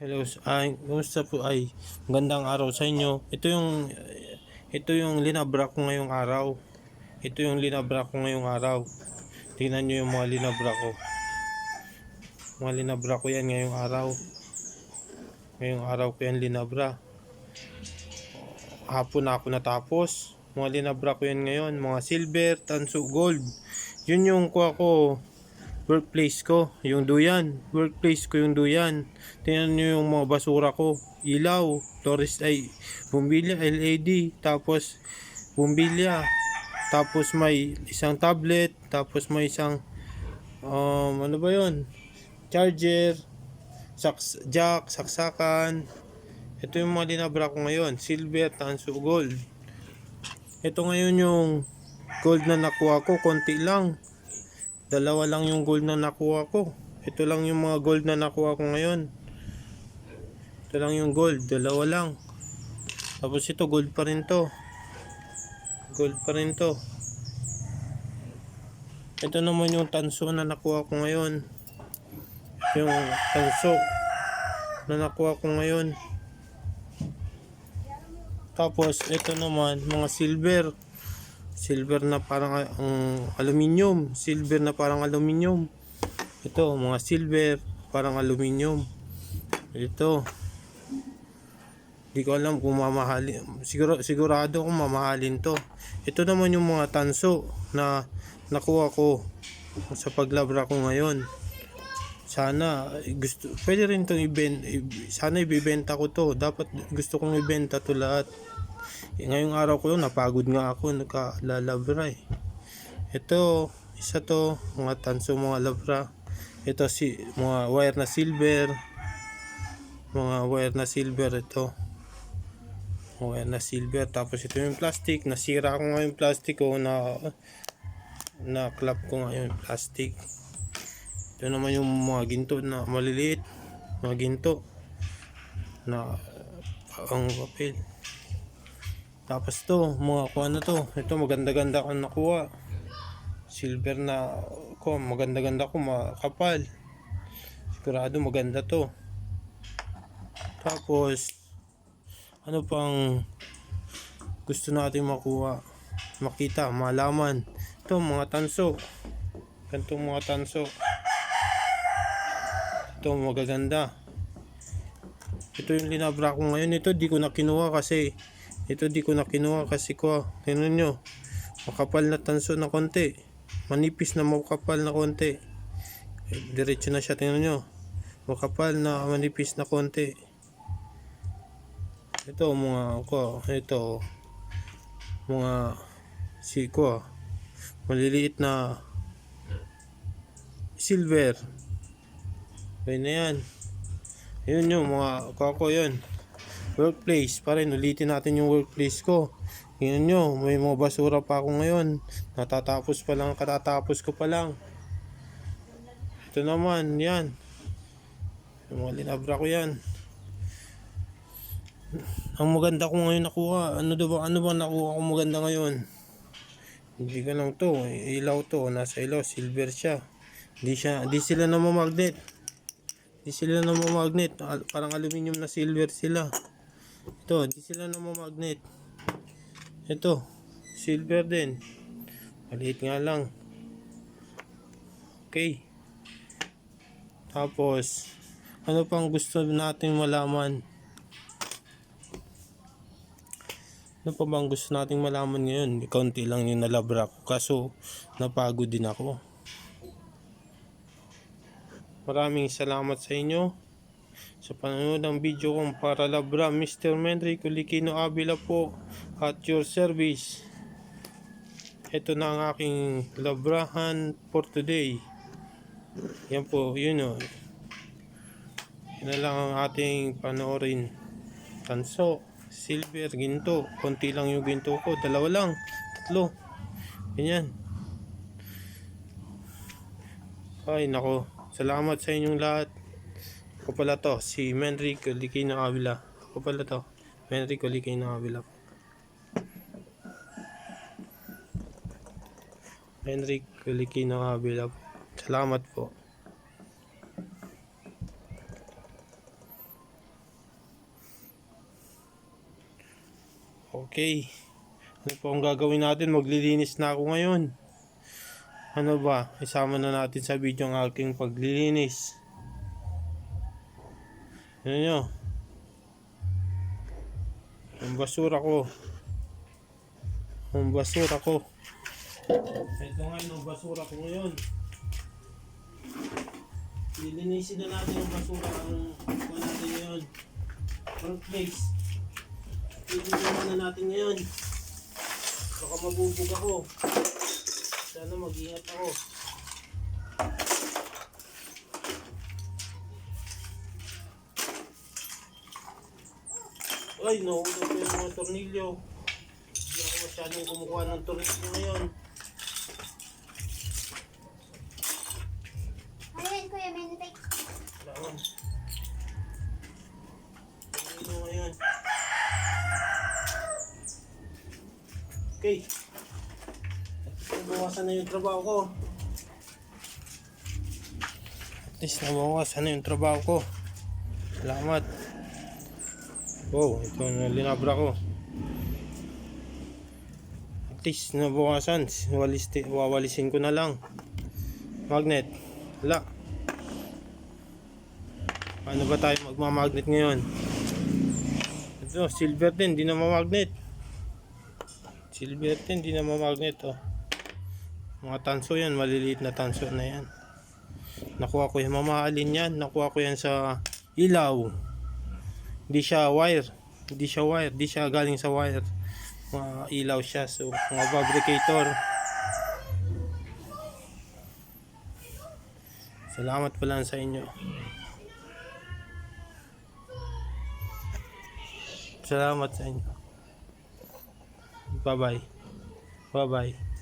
Hello, kumusta po ay magandang araw sa inyo. Ito yung linabra ko ngayong araw. Ito yung linabra ko ngayong araw. Tingnan niyo yung mga linabra ko. Mga linabra ko yan ngayong araw. Ngayong araw ko yan linabra. Hapon na ako natapos. Mga linabra ko yan ngayon. Mga silver, tanso, gold. Yun yung kuha ko. Workplace ko, yung duyan. Workplace ko yung duyan. Tingnan nyo yung mga basura ko. Ilaw, Torres ay bumbilya, LED, tapos bumbilya. Tapos may isang tablet, tapos may isang ano ba 'yon? Charger, jack, saksakan. Ito yung mga linabra ko ngayon, silver, tanso, gold. Ito ngayon yung gold na nakuha ko, konti lang. Dalawa lang yung gold na nakuha ko. Ito lang yung mga gold na nakuha ko ngayon. Ito lang yung gold, dalawa lang. Tapos ito gold pa rin to. Gold pa rin to. Ito naman yung tanso na nakuha ko ngayon. Yung tanso na nakuha ko ngayon. Tapos ito naman mga silver. Silver na parang aluminium. Silver na parang aluminium. Ito mga silver parang aluminium. Ito. Di ko alam kung mamahalin. Sigurado kung mamahalin to. Ito naman yung mga tanso na nakuha ko sa paglabra ko ngayon. Sana pwede rin itong sana ibibenta ko to. Dapat gusto kong ibenta to lahat. Ngayong araw ko yun, napagod nga ako nakalalabra eh. Ito, isa to, mga tanso, mga labra. Ito mga wire na silver. Mga wire na silver ito. Wire na silver. Tapos ito yung plastic. Nasira ko nga yung plastic ko na clap ko nga yung plastic. Ito naman yung mga ginto na maliliit. Mga ginto na ang papel. Tapos to, mga kuha na to. Ito maganda-ganda ko nakuha. Silver na ko, maganda-ganda ko, makapal. Sigurado maganda to. Tapos ano pang gusto natin makuha, makita, malaman. Ito mga tanso. Ganitong mga tanso. Ito magaganda. Ito yung linabra ko ngayon. Ito di ko na kinuha kasi ko. Tingnan nyo. Makapal na tanso na konti. Manipis na makapal na konti. Diretso na siya. Tingnan nyo. Makapal na manipis na konti. Ito mga maliliit na silver. Ayun na yan. Ayun yung mga ko yun. Workplace pa rin, ulitin natin yung workplace ko. Tingnan nyo, may mga basura pa ako ngayon. Katatapos ko pa lang. Ito naman, yan. Yung mga linabra ko yan. Ang maganda ko ngayon nakuha. Ano ba nakuha ko maganda ngayon? Hindi ka lang to, ilaw to, nasa ilaw, silver siya. Hindi sila namamagnet. Parang aluminium na silver sila. Ito, hindi sila namamagnet. Ito, silver din. Maliit nga lang. Okay. Tapos, ano pang gusto natin malaman? Ano pa bang gusto nating malaman ngayon? Kaunti lang yung nalabra ko. Kaso, napagod din ako. Maraming salamat sa inyo sa panonood ng video kong para labra. Mr. Menrico Likino Avila po at your service. Ito na ang aking labrahan for today. Yan po, yun o. Yan na lang ang ating panoorin. Tanso, silver, ginto. Konti lang yung ginto ko. Dalawa lang, tatlo. Ganyan. Ay nako. Salamat sa inyong lahat. Ako pala to, si Menrico Likino Avila. Ako pala to, Menrico Likino Avila. Menrico Likino Avila. Salamat po. Okay. Ano po ang gagawin natin? Maglilinis na ako ngayon. Ano ba? Isama na natin sa video ang aking paglilinis. Ano nyo? Ang basura ko. Ang basura ko. Ito ngayon ang basura ko ngayon. Lilinisin na natin ang basura. Ang natin ngayon. Workplace. Lilinisin na natin ngayon. Baka mabubog ako. Sana mag-ingat ako. Ay, nahulog ko yung mga tornilyo. Hindi ako masyadong kumukuha ng tornilyo ngayon. Ayan, Kuya Mentek. Kailangan. Tornilyo ngayon. Okay. At nabawasan na yung trabaho ko. At least nabawasan na yung trabaho ko. Salamat. Wow, ito na linabra ko. At least nabawasan. Wawalisin ko na lang. Magnet. Wala. Paano ba tayo magmamagnet ngayon? Ito, silver din, di na mamagnet. Silver din, di na mamagnet. Oh. Mga tanso yan, maliliit na tanso na yan. Nakuha ko yung mamahalin yan. Nakuha ko yan sa ilaw. Hindi siya wire. Hindi siya wire. Hindi siya galing sa wire. Mga ilaw siya. So, mga fabricator. Salamat pala sa inyo. Salamat sa inyo. Bye-bye. Bye-bye.